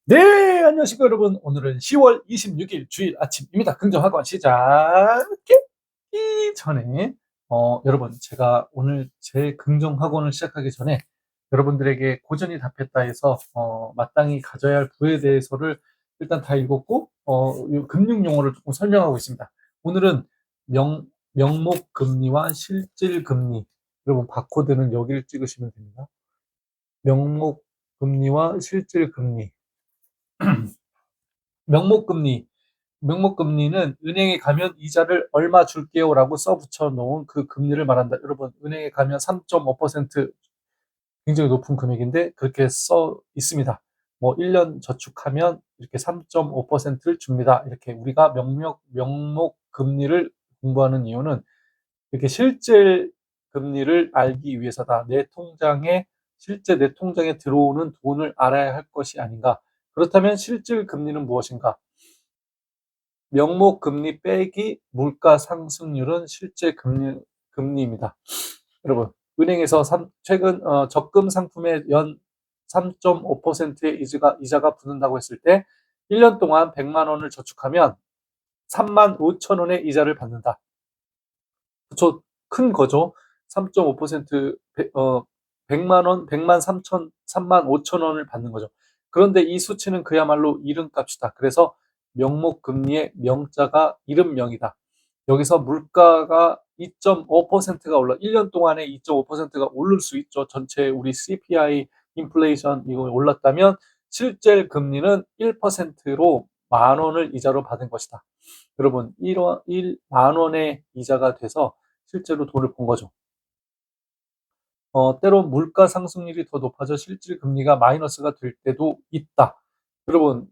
네, 안녕하십니까, 여러분. 오늘은 10월 26일 주일 아침입니다. 긍정학원 시작하기 전에, 여러분, 제가 오늘 제 긍정학원을 시작하기 전에 여러분들에게 고전이 답했다 해서, 마땅히 가져야 할 부에 대해서를 일단 다 읽었고, 요 금융 용어를 조금 설명하고 있습니다. 오늘은 명목 금리와 실질 금리. 여러분, 바코드는 여기를 찍으시면 됩니다. 명목 금리와 실질 금리. 명목금리. 명목금리는 은행에 가면 이자를 얼마 줄게요라고 써붙여 놓은 그 금리를 말한다. 여러분, 은행에 가면 3.5% 굉장히 높은 금액인데 그렇게 써 있습니다. 뭐 1년 저축하면 이렇게 3.5%를 줍니다. 이렇게 우리가 명목금리를 공부하는 이유는 이렇게 실질 금리를 알기 위해서다. 실제 내 통장에 들어오는 돈을 알아야 할 것이 아닌가. 그렇다면 실질 금리는 무엇인가? 명목 금리 빼기 물가 상승률은 실제 금리입니다. 여러분, 은행에서 최근 적금 상품에 연 3.5%의 이자가 붙는다고 했을 때 1년 동안 100만 원을 저축하면 3만 5천 원의 이자를 받는다. 그쵸? 큰 거죠. 3.5% 100만 원, 100만 3천, 3만 5천 원을 받는 거죠. 그런데 이 수치는 그야말로 이름값이다. 그래서 명목금리의 명자가 이름명이다. 여기서 물가가 2.5%가 1년 동안에 2.5%가 오를 수 있죠. 전체 우리 CPI, 인플레이션 이거 올랐다면 실제 금리는 1%로 만 원을 이자로 받은 것이다. 여러분, 1만 원의 이자가 돼서 실제로 돈을 번 거죠. 때론 물가 상승률이 더 높아져 실질 금리가 마이너스가 될 때도 있다. 여러분,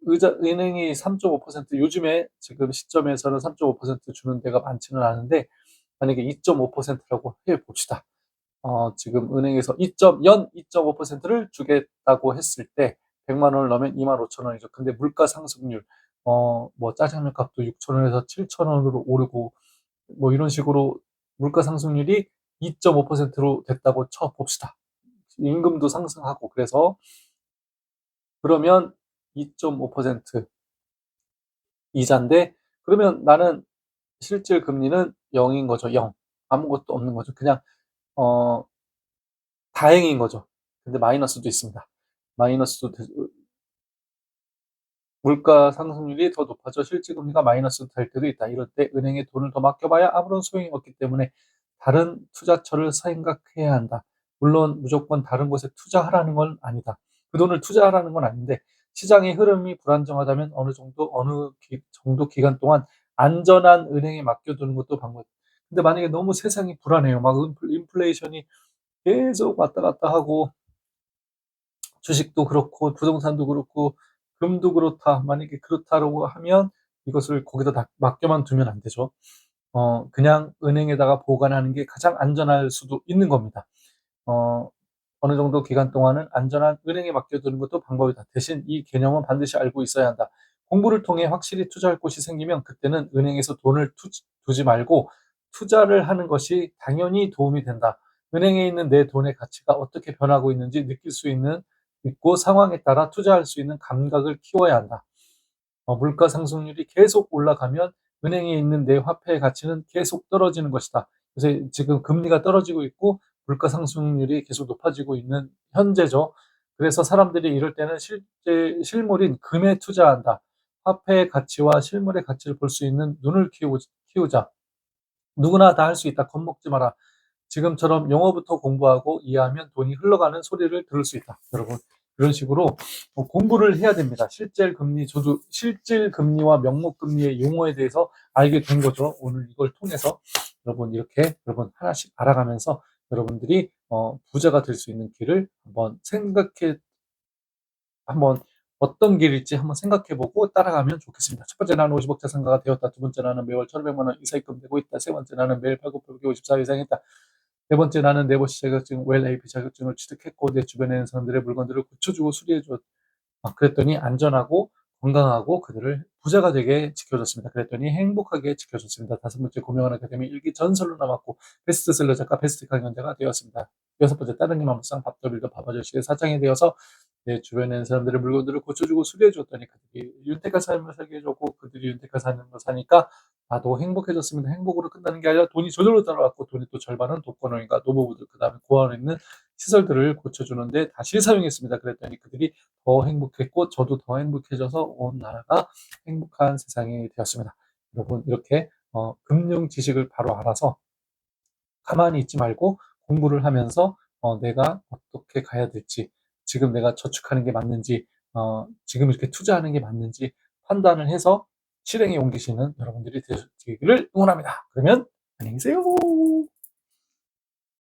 은행이 3.5% 요즘에 지금 시점에서는 3.5% 주는 데가 많지는 않은데 만약에 2.5%라고 해 봅시다. 지금 은행에서 2.5%를 주겠다고 했을 때 100만 원을 넣으면 2만 5천 원이죠. 근데 물가 상승률, 뭐 짜장면 값도 6천 원에서 7천 원으로 오르고 뭐 이런 식으로 물가 상승률이 2.5%로 됐다고 쳐 봅시다. 임금도 상승하고 그래서 그러면 2.5% 이자인데 그러면 나는 실질 금리는 0인 거죠. 0. 아무것도 없는 거죠. 그냥 어 다행인 거죠. 근데 마이너스도 있습니다. 마이너스도 물가 상승률이 더 높아져 실질 금리가 마이너스 될 때도 있다. 이럴 때 은행에 돈을 더 맡겨봐야 아무런 소용이 없기 때문에 다른 투자처를 생각해야 한다. 물론 무조건 다른 곳에 투자하라는 건 아니다. 그 돈을 투자하라는 건 아닌데 시장의 흐름이 불안정하다면 어느 정도 기간 동안 안전한 은행에 맡겨두는 것도 방법. 근데 만약에 너무 세상이 불안해요. 막 인플레이션이 계속 왔다 갔다 하고 주식도 그렇고 부동산도 그렇고 금도 그렇다. 만약에 그렇다라고 하면 이것을 거기다 맡겨만 두면 안 되죠. 그냥 은행에다가 보관하는 게 가장 안전할 수도 있는 겁니다. 어, 어느 정도 기간 동안은 안전한 은행에 맡겨두는 것도 방법이다. 대신 이 개념은 반드시 알고 있어야 한다. 공부를 통해 확실히 투자할 곳이 생기면 그때는 은행에서 돈을 두지 말고 투자를 하는 것이 당연히 도움이 된다. 은행에 있는 내 돈의 가치가 어떻게 변하고 있는지 느낄 수 있고 상황에 따라 투자할 수 있는 감각을 키워야 한다. 물가 상승률이 계속 올라가면 은행에 있는 내 화폐의 가치는 계속 떨어지는 것이다. 그래서 지금 금리가 떨어지고 있고 물가 상승률이 계속 높아지고 있는 현재죠. 그래서 사람들이 이럴 때는 실물인 금에 투자한다. 화폐의 가치와 실물의 가치를 볼 수 있는 눈을 키우자. 누구나 다 할 수 있다. 겁먹지 마라. 지금처럼 영어부터 공부하고 이해하면 돈이 흘러가는 소리를 들을 수 있다. 여러분, 이런 식으로 공부를 해야 됩니다. 저도 실질 금리와 명목 금리의 용어에 대해서 알게 된 거죠. 오늘 이걸 통해서 여러분 하나씩 알아가면서 여러분들이 부자가 될 수 있는 길을 한번 어떤 길일지 한번 생각해보고 따라가면 좋겠습니다. 첫 번째, 나는 50억 자산가가 되었다. 두 번째, 나는 매월 1,500만 원 이사입금 되고 있다. 세 번째, 나는 매일 발급하기 54일 이상 했다. 네 번째, 나는 네버시 자격증, 웰 AP 자격증을 취득했고 내 주변에 있는 사람들의 물건들을 고쳐주고 수리해주었다. 그랬더니 안전하고 건강하고 그들을 부자가 되게 지켜줬습니다. 그랬더니 행복하게 지켜줬습니다. 5번째, 고명한 아카데미 일기 전설로 남았고 베스트셀러 작가, 베스트 강연자가 되었습니다. 6번째, 따릉님 한무쌍 밥더비도 밥아저씨의 사장이 되어서 내 주변에 있는 사람들의 물건들을 고쳐주고 수리해줬더니 그들이 윤택한 삶을 살게 해줬고, 그들이 윤택한 삶을 사니까 나도 행복해졌습니다. 행복으로 끝나는 게 아니라 돈이 저절로 따라왔고, 돈의 또 절반은 독거노인과 노부부들, 그 다음에 고아원에 있는 시설들을 고쳐주는데 다시 사용했습니다. 그랬더니 그들이 더 행복했고 저도 더 행복해져서 온 나라가 행복한 세상이 되었습니다. 여러분, 이렇게 금융 지식을 바로 알아서 가만히 있지 말고 공부를 하면서 내가 어떻게 가야 될지, 지금 내가 저축하는 게 맞는지, 지금 이렇게 투자하는 게 맞는지 판단을 해서 실행에 옮기시는 여러분들이 되시기를 응원합니다. 그러면 안녕히 계세요.